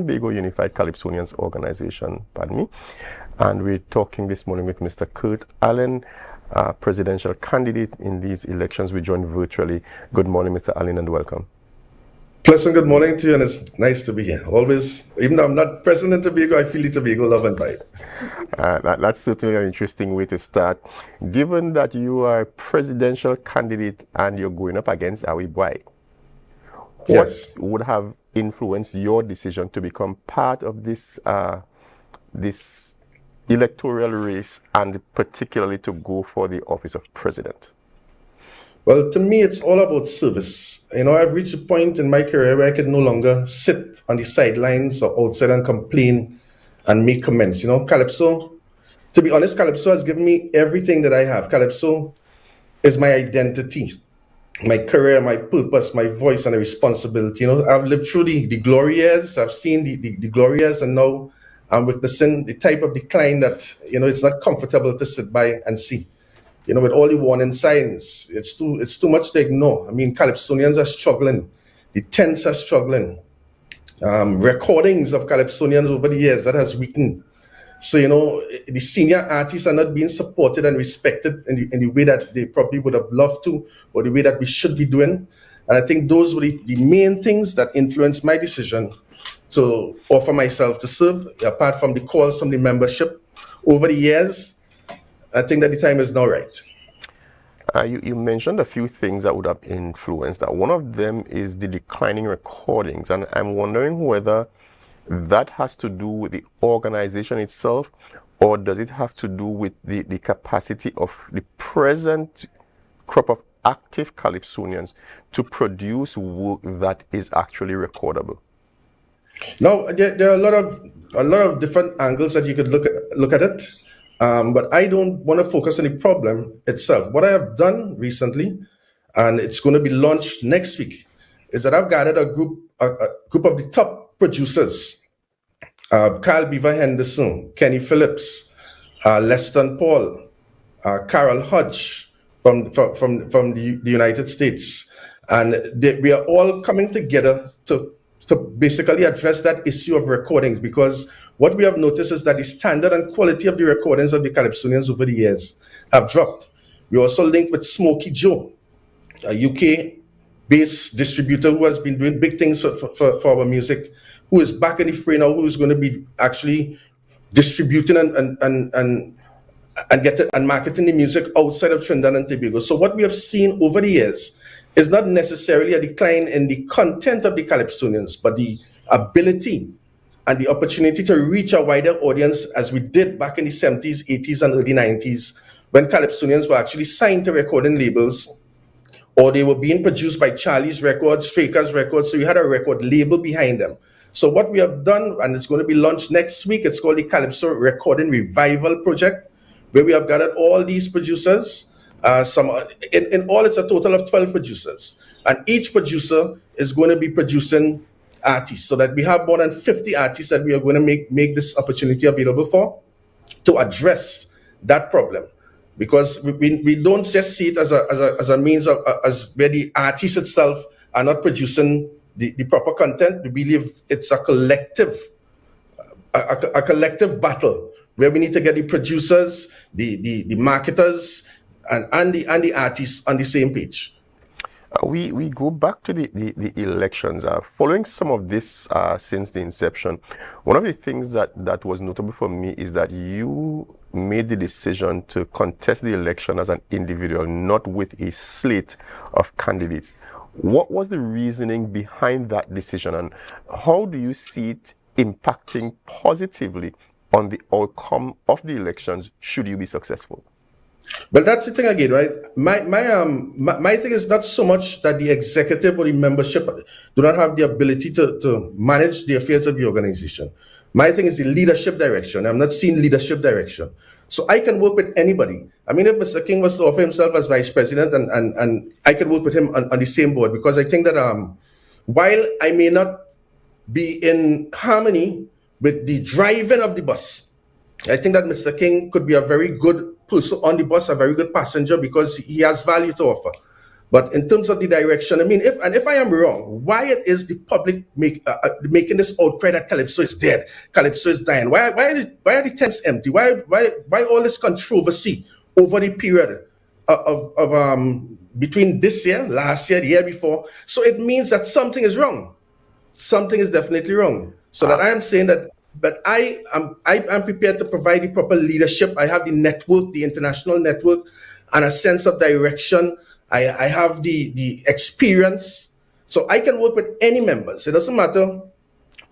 Tobago Unified Calypsonians Organization, pardon me, and we're talking this morning with Mr. Kurt Allen, presidential candidate in these elections. We joined virtually. Good morning, Mr. Allen, and welcome. Pleasant good morning to you, and it's nice to be here. Always, even though I'm not president of Tobago, I feel the Tobago love and vibe. That's certainly an interesting way to start. Given that you are a presidential candidate and you're going up against Awi Boy, Yes. what would have influenced your decision to become part of this this electoral race, and particularly to go for the office of president? Well, to me, it's all about service. You know, I've reached a point in my career where I can no longer sit on the sidelines or outside and complain and make comments. You know, CALYPSO, to be honest, CALYPSO has given me everything that I have. CALYPSO is my identity, my career, my purpose, my voice, and a responsibility. You know, I've lived through the glory years. I've seen the glory years, and now I'm witnessing the type of decline that, you know, it's not comfortable to sit by and see. You know, with all the warning signs, it's too much to ignore. I mean, Calypsonians are struggling. The tents are struggling. Recordings of Calypsonians over the years, that has weakened. So, you know, the senior artists are not being supported and respected in the way that they probably would have loved to, or the way that we should be doing. And I think those were the main things that influenced my decision to offer myself to serve, apart from the calls from the membership over the years. I think that the time is now right. You mentioned a few things that would have influenced that. One of them is the declining recordings, and I'm wondering whether that has to do with the organization itself, or does it have to do with the capacity of the present crop of active Calypsonians to produce work that is actually recordable? Now, there are a lot of different angles that you could look at it. But I don't want to focus on the problem itself. What I have done recently, and it's going to be launched next week, is that I've gathered a group of the top producers: Carl Beaver Henderson, Kenny Phillips, Leston Paul, Carol Hodge from the United States, and we are all coming together to basically address that issue of recordings, because what we have noticed is that the standard and quality of the recordings of the Calypsonians over the years have dropped. We also linked with Smokey Joe, a UK-based distributor who has been doing big things for our music, who is back in the fray now, who is going to be actually distributing and marketing the music outside of Trinidad and Tobago. So what we have seen over the years is not necessarily a decline in the content of the Calypsonians, but the ability and the opportunity to reach a wider audience, as we did back in the 70s, 80s, and early 90s, when Calypsonians were actually signed to recording labels, or they were being produced by Charlie's Records, Straker's Records, so you had a record label behind them. So what we have done, and it's going to be launched next week, it's called the Calypso Recording Revival Project, where we have gathered all these producers. In all, it's a total of 12 producers, and each producer is going to be producing artists, so that we have more than 50 artists that we are going to make this opportunity available for, to address that problem. Because we don't just see it as a means of as where the artist itself are not producing the proper content. We believe it's a collective battle, where we need to get the producers, the marketers, and the artists on the same page. We go back to the elections. Following some of this since the inception, one of the things that was notable for me is that you made the decision to contest the election as an individual, not with a slate of candidates. What was the reasoning behind that decision, and how do you see it impacting positively on the outcome of the elections should you be successful? But that's the thing again, right? My thing is not so much that the executive or the membership do not have the ability to manage the affairs of the organization. My thing is the leadership direction. I'm not seeing leadership direction. So I can work with anybody. I mean, if Mr. King was to offer himself as vice president, and I could work with him on the same board, because I think that while I may not be in harmony with the driving of the bus, I think that Mr. King could be a very good person on the bus, a very good passenger, because he has value to offer. But in terms of the direction, I mean, if I am wrong, why it is the public making this outcry that Calypso is dead, Calypso is dying? Why are the tents empty? Why all this controversy over the period of between this year, last year, the year before? So it means that something is wrong. Something is definitely wrong. So that I am saying that, but I am prepared to provide the proper leadership. I have the network, the international network, and a sense of direction. I have the experience, so I can work with any members. It doesn't matter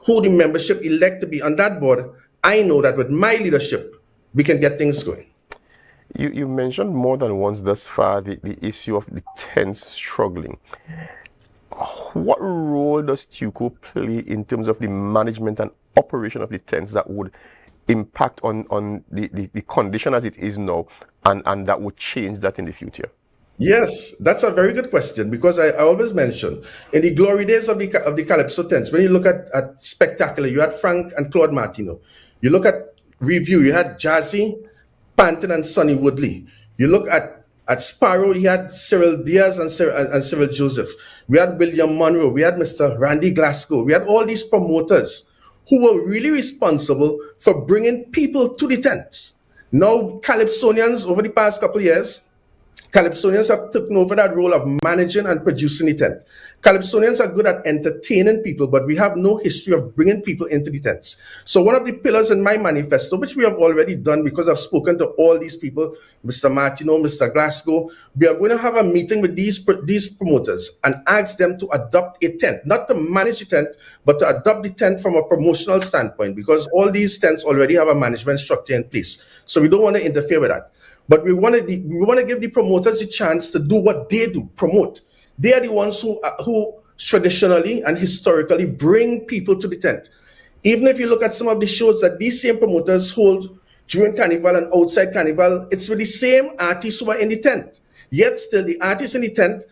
who the membership elect to be on that board. I know that with my leadership, we can get things going. You mentioned more than once thus far the issue of the tents struggling. What role does TUCO play in terms of the management and operation of the tents that would impact on the condition as it is now, and that would change that in the future? Yes, that's a very good question, because I always mention in the glory days of the Calypso tents, when you look at Spectacular, you had Frank and Claude Martino. You look at Review, you had Jazzy, Panton, and Sonny Woodley. You look at Sparrow, you had Cyril Diaz and Cyril Joseph. We had William Monroe. We had Mr. Randy Glasgow. We had all these promoters who were really responsible for bringing people to the tents. Now, Calypsonians, over the past couple of years, Calypsonians have taken over that role of managing and producing the tent. Calypsonians are good at entertaining people, but we have no history of bringing people into the tents. So one of the pillars in my manifesto, which we have already done because I've spoken to all these people, Mr. Martino, Mr. Glasgow, we are going to have a meeting with these promoters and ask them to adopt a tent, not to manage the tent, but to adopt the tent from a promotional standpoint, because all these tents already have a management structure in place. So we don't want to interfere with that. But we want to give the promoters a chance to do what they do, promote. They are the ones who traditionally and historically bring people to the tent. Even if you look at some of the shows that these same promoters hold during Carnival and outside Carnival, it's with the same artists who are in the tent. Yet still, the artists in the tent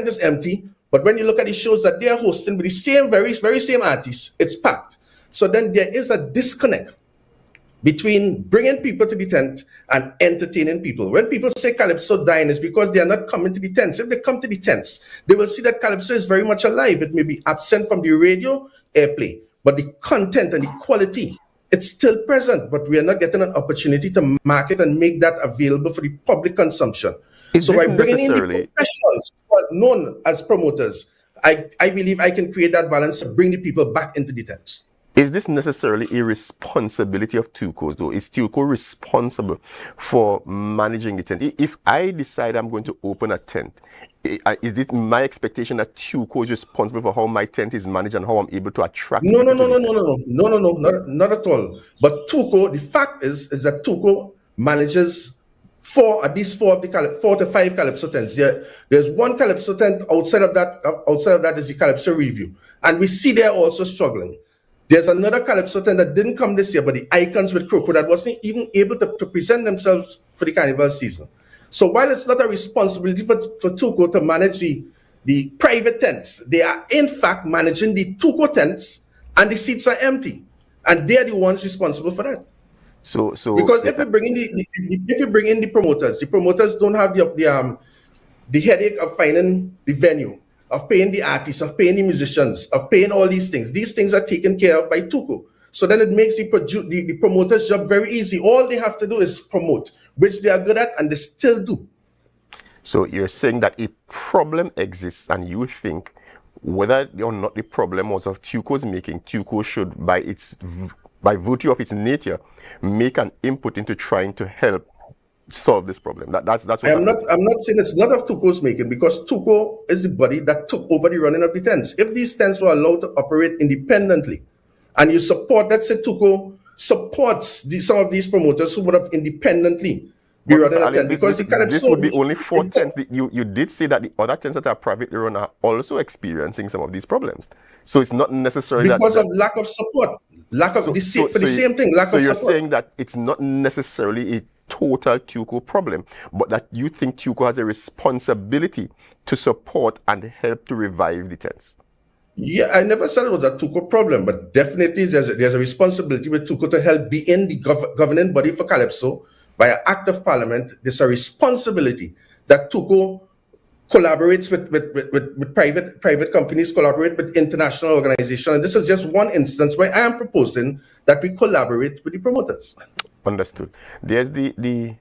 is empty. But when you look at the shows that they are hosting with the same, very same artists, it's packed. So then there is a disconnect between bringing people to the tent and entertaining people. When people say Calypso dying, it's because they are not coming to the tents. If they come to the tents, they will see that Calypso is very much alive. It may be absent from the radio airplay, but the content and the quality, it's still present, but we are not getting an opportunity to market and make that available for the public consumption. So by bringing in the professionals who are known as promoters, I believe I can create that balance to bring the people back into the tents. Is this necessarily a responsibility of TUCO's, though? Is TUCO responsible for managing the tent? If I decide I'm going to open a tent, is it my expectation that TUCO is responsible for how my tent is managed and how I'm able to attract No, people? not at all. But TUCO, the fact is that TUCO manages at least 4 to 5 Calypso tents. There's one Calypso tent. Outside of that is the Calypso Review, and we see they're also struggling. There's another Calypso tent that didn't come this year, but the Icons with Croco that wasn't even able to present themselves for the Carnival season. So while it's not a responsibility for TUCO to manage the private tents, they are in fact managing the TUCO tents, and the seats are empty, and they're the ones responsible for that. So because if you bring in the promoters don't have the headache of finding the venue, of paying the artists, of paying the musicians, of paying all these things. These things are taken care of by TUCO. So then it makes the promoter's job very easy. All they have to do is promote, which they are good at, and they still do. So you're saying that a problem exists, and you think whether or not the problem was of TUCO's making, TUCO should, by virtue of its nature, make an input into trying to help solve this problem. That's what I'm not saying it's not of TUCO's making, because TUCO is the body that took over the running of the tents. If these tents were allowed to operate independently, and you support, let's say TUCO supports some of these promoters who would have independently be running a tent, because this would be only 4 tents. You did say that the other tents that are privately run are also experiencing some of these problems. So it's not necessarily because of lack of support, lack of the same thing. So you're saying that it's not necessarily a total TUCO problem, but that you think TUCO has a responsibility to support and help to revive the tents. Yeah, I never said it was a TUCO problem, but definitely there's a responsibility with TUCO to help be in the governing body for Calypso by an act of parliament. There's a responsibility that TUCO collaborates with private companies, collaborate with international organizations. And this is just one instance where I am proposing that we collaborate with the promoters. Understood. There's the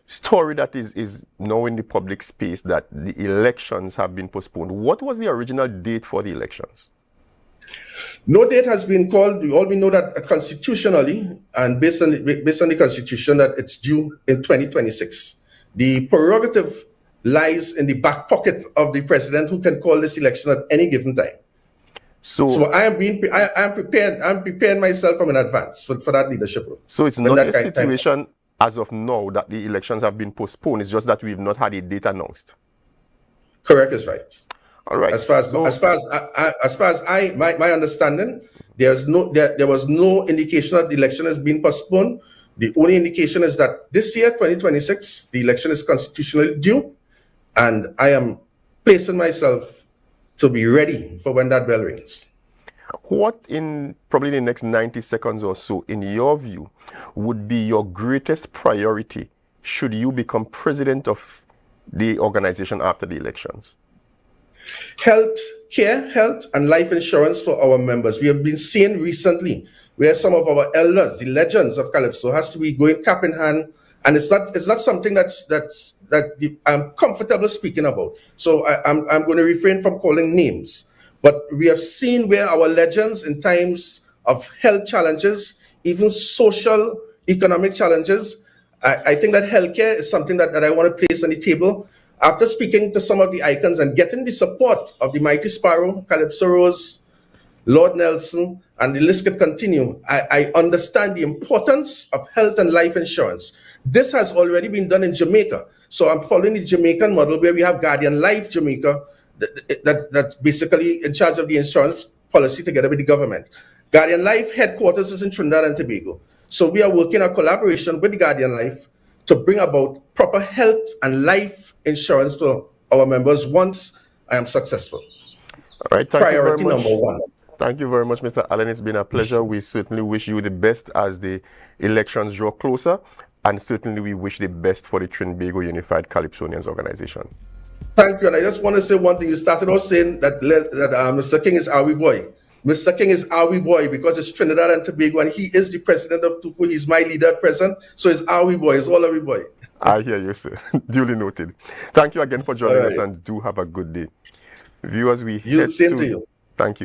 story that is now in the public space that the elections have been postponed. What was the original date for the elections? No date has been called. All we know that constitutionally and based on the constitution that it's due in 2026. The prerogative lies in the back pocket of the president, who can call this election at any given time. So I am prepared. I'm preparing myself from in advance for that leadership role. So it's not a situation as of now that the elections have been postponed. It's just that we've not had a date announced. Correct is right. All right. As far as my understanding, there was no indication that the election has been postponed. The only indication is that this year, 2026, the election is constitutionally due, and I am placing myself to be ready for when that bell rings. What in probably the next 90 seconds or so, in your view, would be your greatest priority should you become president of the organization after the elections? Health care, health and life insurance for our members. We have been seeing recently where some of our elders, the legends of CALYPSO, has to be going cap in hand, and it's not something that I'm comfortable speaking about. So I'm going to refrain from calling names. But we have seen where our legends, in times of health challenges, even social, economic challenges, I think that healthcare is something that I want to place on the table. After speaking to some of the icons and getting the support of the Mighty Sparrow, Calypso Rose, Lord Nelson, and the list could continue, I understand the importance of health and life insurance. This has already been done in Jamaica. So I'm following the Jamaican model where we have Guardian Life Jamaica that's basically in charge of the insurance policy together with the government. Guardian Life headquarters is in Trinidad and Tobago. So we are working in collaboration with the Guardian Life to bring about proper health and life insurance for our members once I am successful. All right, priority number one. Thank you very much, Mr. Allen. It's been a pleasure. We certainly wish you the best as the elections draw closer, and certainly we wish the best for the Trinbago Unified Calypsonians organization. Thank you. And I just want to say one thing. You started off saying that Mr. King is our boy. Mr. King is our boy because it's Trinidad and Tobago, and he is the president of TUCO. He's my leader at present. So it's our boy. It's all our boy. I hear you, sir. Duly noted. Thank you again for joining us, and do have a good day. Viewers, we head to you. Thank you.